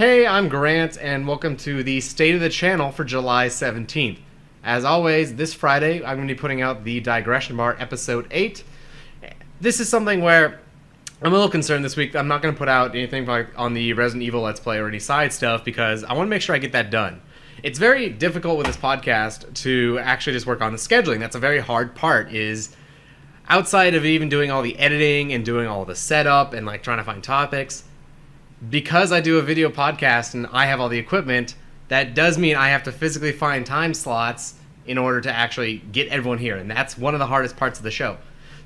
Hey, I'm Grant, and welcome to the State of the Channel for July 17th. As always, this Friday, I'm going to be putting out the Digression Bar Episode 8. This is something where I'm a little concerned this week. I'm not going to put out anything like on the Resident Evil Let's Play or any side stuff because I want to make sure I get that done. It's very difficult with this podcast to actually just work on the scheduling. That's a very hard part, is outside of even doing all the editing and doing all the setup and like trying to find topics. Because I do a video podcast and I have all the equipment, that does mean I have to physically find time slots in order to actually get everyone here, and that's one of the hardest parts of the show.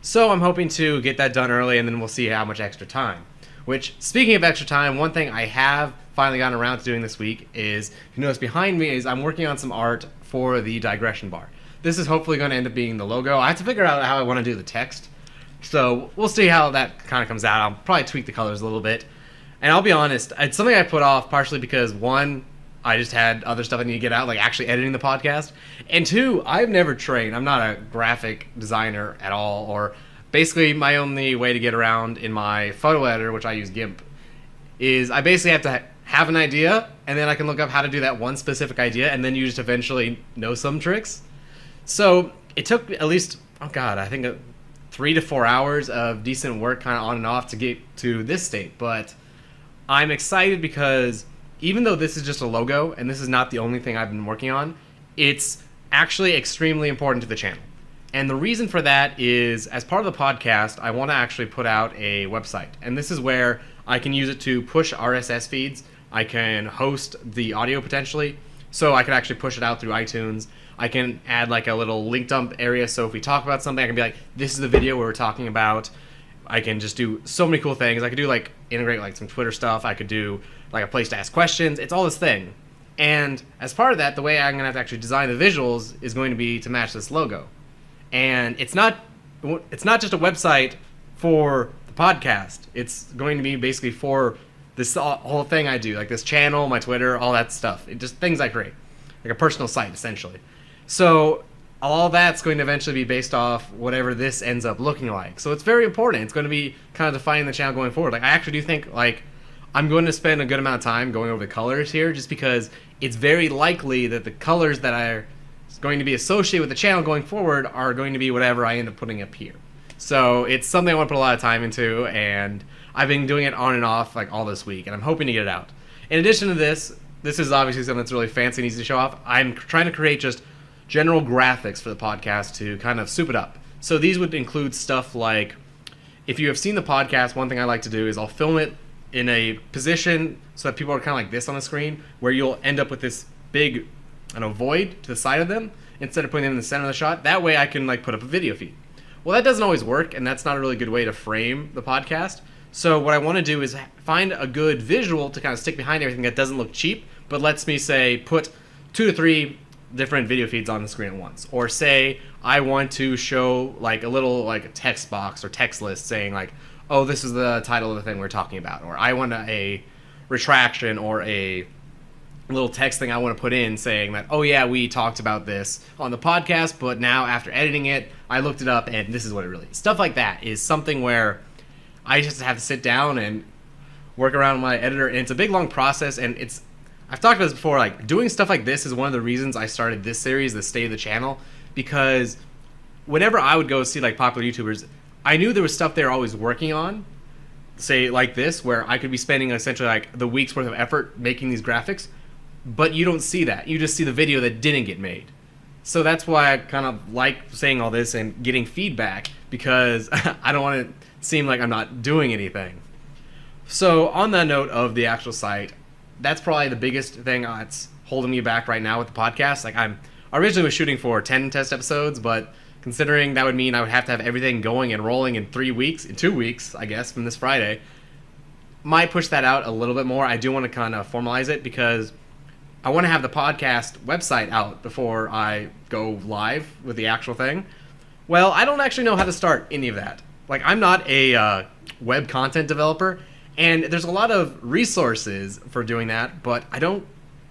So I'm hoping to get that done early, and then we'll see how much extra time. Which, speaking of extra time, one thing I have finally gotten around to doing this week is, if you notice behind me, is I'm working on some art for the Digression Bar. This is hopefully going to end up being the logo. I have to figure out how I want to do the text, so we'll see how that kind of comes out. I'll probably tweak the colors a little bit. And I'll be honest, it's something I put off partially because, one, I just had other stuff I need to get out, like actually editing the podcast. And two, I've never trained. I'm not a graphic designer at all. Or basically my only way to get around in my photo editor, which I use GIMP, is I basically have to have an idea, and then I can look up how to do that one specific idea, and then you just eventually know some tricks. So it took at least, I think 3 to 4 hours of decent work kind of on and off to get to this state. But I'm excited because even though this is just a logo and this is not the only thing I've been working on, it's actually extremely important to the channel. And the reason for that is, as part of the podcast, I want to actually put out a website. And this is where I can use it to push RSS feeds. I can host the audio potentially, so I can actually push it out through iTunes. I can add like a little link dump area, so if we talk about something, I can be like, this is the video where we're talking about. I can just do so many cool things. I could do like integrate like some Twitter stuff. I could do like a place to ask questions. It's all this thing. And as part of that, the way I'm going to have to actually design the visuals is going to be to match this logo. And it's not just a website for the podcast. It's going to be basically for this whole thing I do, like this channel, my Twitter, all that stuff. It just things I create, like a personal site essentially. So all that's going to eventually be based off whatever this ends up looking like. So it's very important. It's going to be kind of defining the channel going forward. Like, I actually do think, like, I'm going to spend a good amount of time going over the colors here just because it's very likely that the colors that are going to be associated with the channel going forward are going to be whatever I end up putting up here. So it's something I want to put a lot of time into, and I've been doing it on and off like all this week, and I'm hoping to get it out. In addition to this is obviously something that's really fancy and easy to show off. I'm trying to create just general graphics for the podcast to kind of soup it up. So these would include stuff like, if you have seen the podcast, one thing I like to do is I'll film it in a position so that people are kind of like this on the screen, where you'll end up with this big, void to the side of them instead of putting them in the center of the shot. That way I can like put up a video feed. Well, that doesn't always work, and that's not a really good way to frame the podcast. So what I want to do is find a good visual to kind of stick behind everything that doesn't look cheap, but lets me, say, put 2 to 3 different video feeds on the screen at once. Or say I want to show like a little like a text box or text list saying like, oh, this is the title of the thing we're talking about. Or I want a retraction or a little text thing I want to put in saying that, oh yeah, we talked about this on the podcast, but now after editing it, I looked it up and this is what it really is. Stuff like that is something where I just have to sit down and work around my editor, and it's a big long process, and I've talked about this before, like, doing stuff like this is one of the reasons I started this series, the State of the Channel, because whenever I would go see, like, popular YouTubers, I knew there was stuff they were always working on, say, like this, where I could be spending essentially, like, the week's worth of effort making these graphics, but you don't see that. You just see the video that didn't get made. So that's why I kind of like saying all this and getting feedback, because I don't want to seem like I'm not doing anything. So on that note of the actual site, that's probably the biggest thing that's holding me back right now with the podcast. Like, I originally was shooting for 10 test episodes, but considering that would mean I would have to have everything going and rolling in 2 weeks, I guess, from this Friday, might push that out a little bit more. I do want to kind of formalize it because I want to have the podcast website out before I go live with the actual thing. Well, I don't actually know how to start any of that. Like, I'm not a web content developer, and there's a lot of resources for doing that, but I don't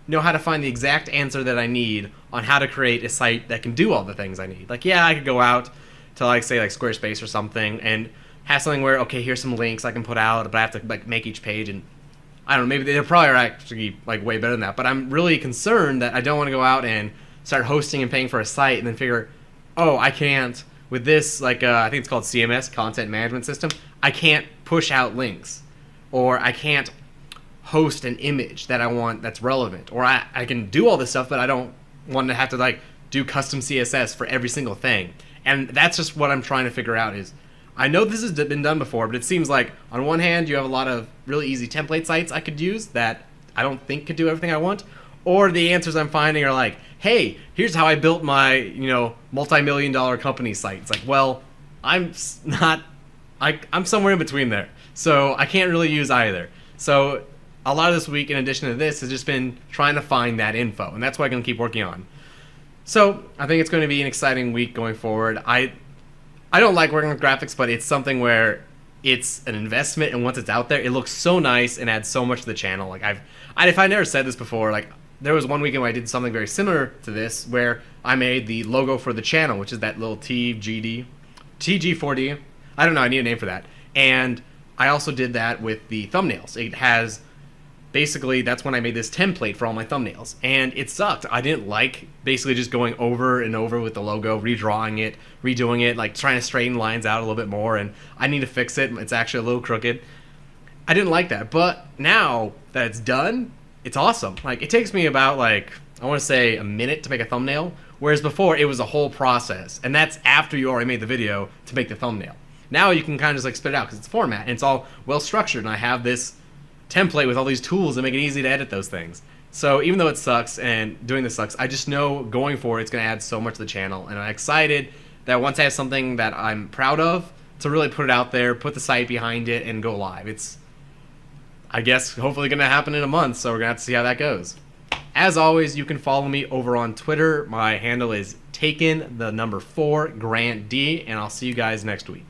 know how to find the exact answer that I need on how to create a site that can do all the things I need. Like, yeah, I could go out to, like, say, like Squarespace or something and have something where, okay, here's some links I can put out, but I have to, like, make each page, and I don't know, maybe they're probably actually like way better than that. But I'm really concerned that I don't want to go out and start hosting and paying for a site and then figure, oh, I can't with this, like I think it's called CMS, Content Management System. I can't push out links, or I can't host an image that I want that's relevant, or I can do all this stuff, but I don't want to have to like do custom CSS for every single thing. And that's just what I'm trying to figure out is, I know this has been done before, but it seems like on one hand you have a lot of really easy template sites I could use that I don't think could do everything I want, or the answers I'm finding are like, hey, here's how I built my, multi-million-dollar company site. It's like, well, I'm somewhere in between there, so I can't really use either. So a lot of this week, in addition to this, has just been trying to find that info, and that's what I'm going to keep working on. So I think it's going to be an exciting week going forward. I don't like working with graphics, but it's something where it's an investment, and once it's out there, it looks so nice and adds so much to the channel. Like if I never said this before, like there was one weekend where I did something very similar to this, where I made the logo for the channel, which is that little TG4D. I don't know, I need a name for that. And I also did that with the thumbnails. It has, basically, that's when I made this template for all my thumbnails. And it sucked. I didn't like basically just going over and over with the logo, redrawing it, redoing it, like trying to straighten lines out a little bit more, and I need to fix it. It's actually a little crooked. I didn't like that. But now that it's done, it's awesome. Like, it takes me about, like, I want to say a minute to make a thumbnail, whereas before it was a whole process. And that's after you already made the video to make the thumbnail. Now you can kind of just like spit it out because it's format and it's all well structured, and I have this template with all these tools that make it easy to edit those things. So even though it sucks and doing this sucks, I just know going forward it's going to add so much to the channel, and I'm excited that once I have something that I'm proud of, to really put it out there, put the site behind it, and go live. It's, I guess, hopefully going to happen in a month, so we're going to have to see how that goes. As always, you can follow me over on Twitter. My handle is Taken4Grant D, and I'll see you guys next week.